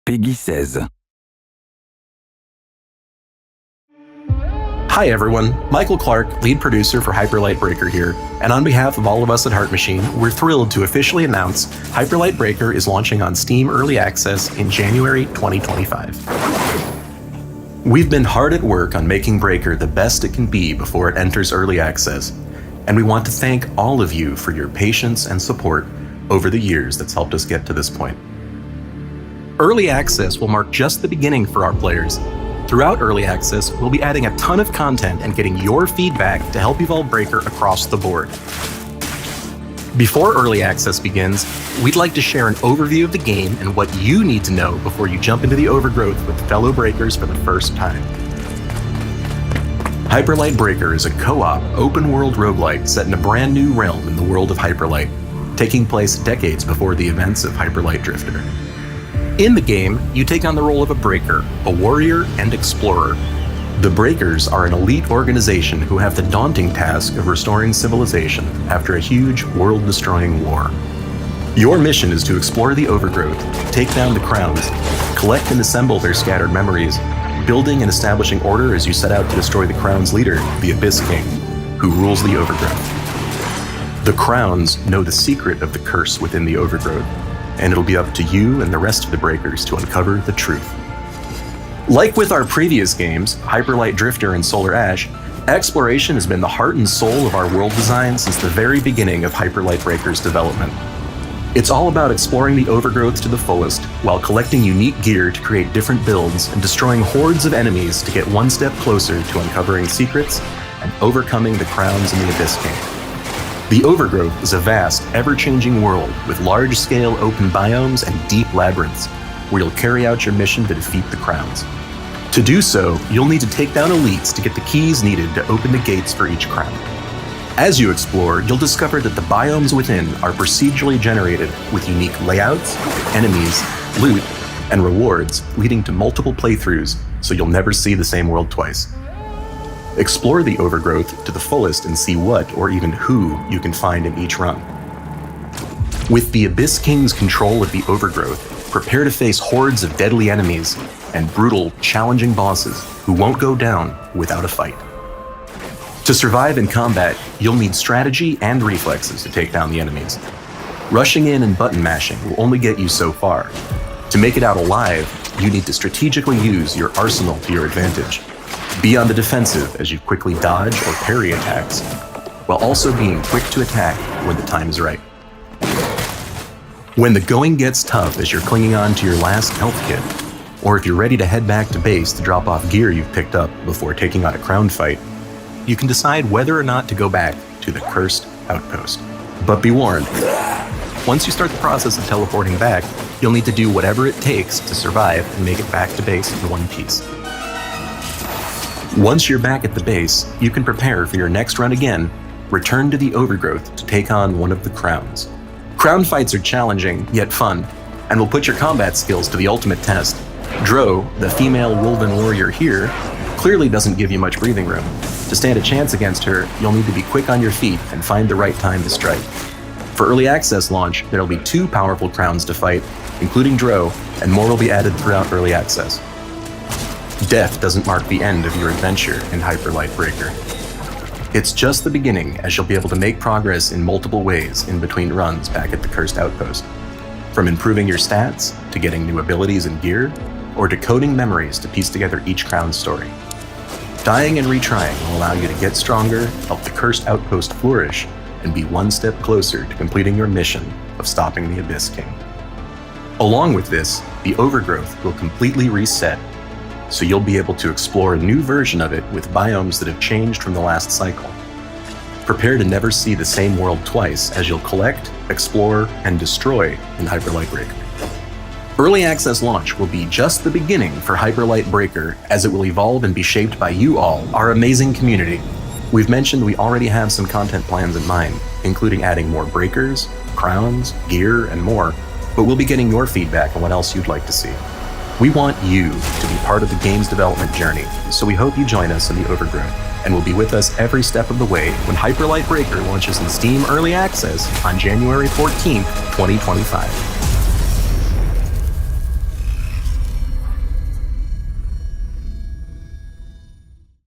Peggy 16. Hi everyone, Michael Clark, lead producer for Hyperlight Breaker here, and on behalf of all of us at Heart Machine, we're thrilled to officially announce Hyperlight Breaker is launching on Steam Early Access in January 2025. We've been hard at work on making Breaker the best it can be before it enters Early Access, and we want to thank all of you for your patience and support over the years that's helped us get to this point. Early Access will mark just the beginning for our players. Throughout Early Access, we'll be adding a ton of content and getting your feedback to help evolve Breaker across the board. Before Early Access begins, we'd like to share an overview of the game and what you need to know before you jump into the overgrowth with fellow Breakers for the first time. Hyperlight Breaker is a co-op, open-world roguelike set in a brand new realm in the world of Hyperlight, taking place decades before the events of Hyperlight Drifter. In the game, you take on the role of a Breaker, a warrior, and explorer. The Breakers are an elite organization who have the daunting task of restoring civilization after a huge, world-destroying war. Your mission is to explore the overgrowth, take down the crowns, collect and assemble their scattered memories, building and establishing order as you set out to destroy the crown's leader, the Abyss King, who rules the overgrowth. The crowns know the secret of the curse within the overgrowth, and it'll be up to you and the rest of the Breakers to uncover the truth. Like with our previous games, Hyperlight Drifter and Solar Ash, exploration has been the heart and soul of our world design since the very beginning of Hyperlight Breaker's development. It's all about exploring the overgrowth to the fullest, while collecting unique gear to create different builds and destroying hordes of enemies to get one step closer to uncovering secrets and overcoming the crowns and the Abyss King. The overgrowth is a vast, ever-changing world with large-scale open biomes and deep labyrinths, where you'll carry out your mission to defeat the crowns. To do so, you'll need to take down elites to get the keys needed to open the gates for each crown. As you explore, you'll discover that the biomes within are procedurally generated with unique layouts, enemies, loot, and rewards, leading to multiple playthroughs, so you'll never see the same world twice. Explore the overgrowth to the fullest and see what, or even who, you can find in each run. With the Abyss King's control of the overgrowth, prepare to face hordes of deadly enemies and brutal, challenging bosses who won't go down without a fight. To survive in combat, you'll need strategy and reflexes to take down the enemies. Rushing in and button mashing will only get you so far. To make it out alive, you need to strategically use your arsenal to your advantage. Be on the defensive as you quickly dodge or parry attacks, while also being quick to attack when the time is right. When the going gets tough as you're clinging on to your last health kit, or if you're ready to head back to base to drop off gear you've picked up before taking on a crown fight, you can decide whether or not to go back to the cursed outpost. But be warned, once you start the process of teleporting back, you'll need to do whatever it takes to survive and make it back to base in one piece. Once you're back at the base, you can prepare for your next run again, return to the overgrowth to take on one of the crowns. Crown fights are challenging, yet fun, and will put your combat skills to the ultimate test. Dro, the female Wolven warrior here, clearly doesn't give you much breathing room. To stand a chance against her, you'll need to be quick on your feet and find the right time to strike. For Early Access launch, there'll be 2 powerful crowns to fight, including Dro, and more will be added throughout Early Access. Death doesn't mark the end of your adventure in Hyperlight Breaker. It's just the beginning, as you'll be able to make progress in multiple ways in between runs back at the Cursed Outpost. From improving your stats, to getting new abilities and gear, or decoding memories to piece together each crown's story. Dying and retrying will allow you to get stronger, help the Cursed Outpost flourish, and be one step closer to completing your mission of stopping the Abyss King. Along with this, the overgrowth will completely reset, so you'll be able to explore a new version of it with biomes that have changed from the last cycle. Prepare to never see the same world twice as you'll collect, explore, and destroy in Hyperlight Breaker. Early Access launch will be just the beginning for Hyperlight Breaker, as it will evolve and be shaped by you all, our amazing community. We've mentioned we already have some content plans in mind, including adding more breakers, crowns, gear, and more, but we'll be getting your feedback on what else you'd like to see. We want you to be part of the game's development journey, so we hope you join us in the overgrowth, and will be with us every step of the way when Hyperlight Breaker launches in Steam Early Access on January 14th, 2025.